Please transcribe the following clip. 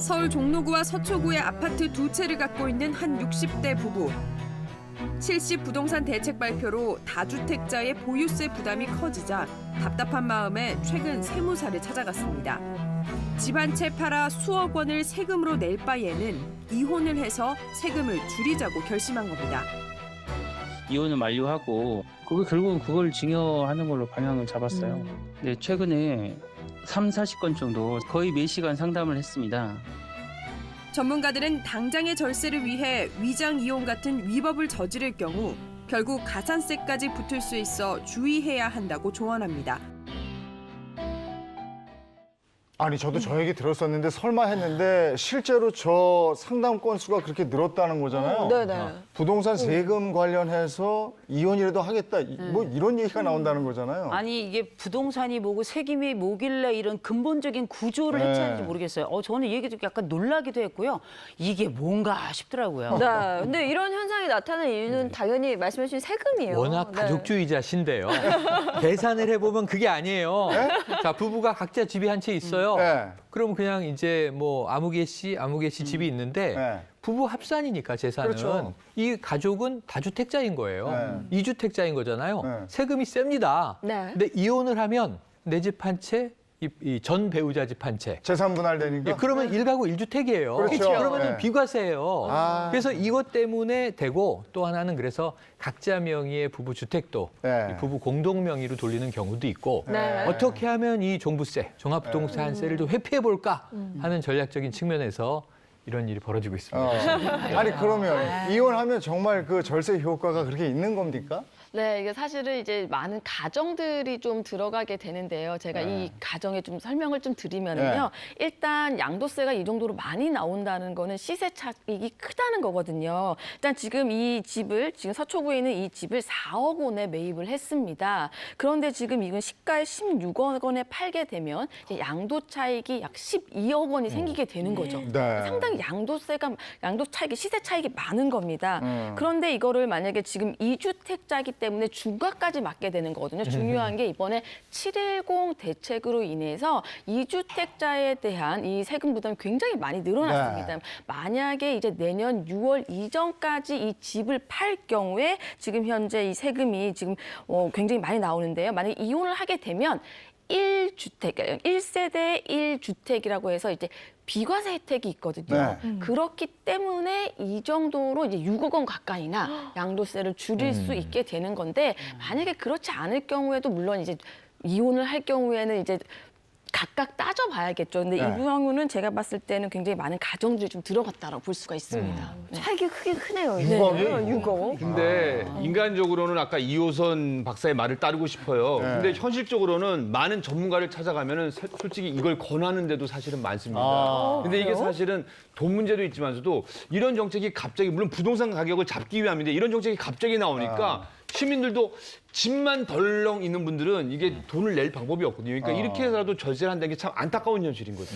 서울 종로구와 서초구의 아파트 두 채를 갖고 있는 한 60대 부부. 70 부동산 대책 발표로 다주택자의 보유세 부담이 커지자 답답한 마음에 최근 세무사를 찾아갔습니다. 집 한 채 팔아 수억 원을 세금으로 낼 바에는 이혼을 해서 세금을 줄이자고 결심한 겁니다. 이혼을 만료하고 결국은 그걸 증여하는 걸로 방향을 잡았어요. 네, 최근에 30-40건 정도 거의 매시간 상담을 했습니다. 전문가들은 당장의 절세를 위해 위장 이혼 같은 위법을 저지를 경우 결국 가산세까지 붙을 수 있어 주의해야 한다고 조언합니다. 아니 저도 저 얘기 들었었는데 설마 했는데 실제로 저 상담 건수가 그렇게 늘었다는 거잖아요. 네네. 부동산 세금 관련해서 이혼이라도 하겠다 뭐 이런 얘기가 나온다는 거잖아요. 아니 이게 부동산이 뭐고 세금이 뭐길래 이런 근본적인 구조를 네. 해체하는지 모르겠어요. 저는 이 얘기 듣고 약간 놀라기도 했고요. 이게 뭔가 싶더라고요. 네, 근데 이런 현상이 나타나는 이유는 당연히 말씀해주신 세금이에요. 워낙 네. 가족주의자신데요. 계산을 해보면 그게 아니에요. 자, 부부가 각자 집이 한 채 있어요. 네. 그럼 그냥 이제 뭐 아무개 씨 집이 있는데 네. 부부 합산이니까 재산은 그렇죠. 이 가족은 다주택자인 거예요. 네. 이주택자인 거잖아요. 네. 세금이 셉니다. 네. 근데 이혼을 하면 내 집 한 채, 이 전 배우자 집 한 채. 재산 분할되니까. 그러면 일가구 1주택이에요. 그렇죠. 그러면 네. 비과세예요. 아. 그래서 이것 때문에 되고 또 하나는 그래서 각자 명의의 부부 주택도 네. 이 부부 공동 명의로 돌리는 경우도 있고 네. 어떻게 하면 이 종부세, 종합부동산세를 좀 회피해 볼까 하는 전략적인 측면에서 이런 일이 벌어지고 있습니다. 아니 그러면 이혼하면 정말 그 절세 효과가 그렇게 있는 겁니까? 네, 이게 사실은 이제 많은 가정들이 좀 들어가게 되는데요. 제가 이 가정에 좀 설명을 좀 드리면은요. 일단 양도세가 이 정도로 많이 나온다는 거는 시세 차익이 크다는 거거든요. 일단 지금 이 집을, 지금 서초구에 있는 이 집을 4억 원에 매입을 했습니다. 그런데 지금 이건 시가에 16억 원에 팔게 되면 이제 양도 차익이 약 12억 원이 생기게 되는 거죠. 네. 상당히 양도 차익이, 시세 차익이 많은 겁니다. 그런데 이거를 만약에 지금 2주택자이기 때문에 중과까지 맞게 되는 거거든요. 중요한 게 이번에 710 대책으로 인해서 2주택자에 대한 이 세금 부담이 굉장히 많이 늘어났습니다. 네. 만약에 이제 내년 6월 이전까지 이 집을 팔 경우에 지금 현재 이 세금이 지금 굉장히 많이 나오는데요. 만약에 이혼을 하게 되면 1주택, 1세대 1주택이라고 해서 이제 비과세 혜택이 있거든요. 그렇기 때문에 이 정도로 이제 6억 원 가까이나 양도세를 줄일 수 있게 되는 건데 만약에 그렇지 않을 경우에도 물론 이제 이혼을 할 경우에는 이제 각각 따져봐야겠죠. 근데 이 경우는 제가 봤을 때는 굉장히 많은 가정들이 좀 들어갔다라고 볼 수가 있습니다. 네. 차익이 크긴 크네요. 6억이? 6억. 근데 인간적으로는 아까 이호선 박사의 말을 따르고 싶어요. 근데 현실적으로는 많은 전문가를 찾아가면은 솔직히 이걸 권하는데도 사실은 많습니다. 근데 이게 사실은 돈 문제도 있지만서도 이런 정책이 갑자기 물론 부동산 가격을 잡기 위함인데 이런 정책이 갑자기 나오니까 시민들도 집만 덜렁 있는 분들은 이게 돈을 낼 방법이 없거든요. 그러니까 이렇게 해서라도 절세를 한다는 게 참 안타까운 현실인 거죠.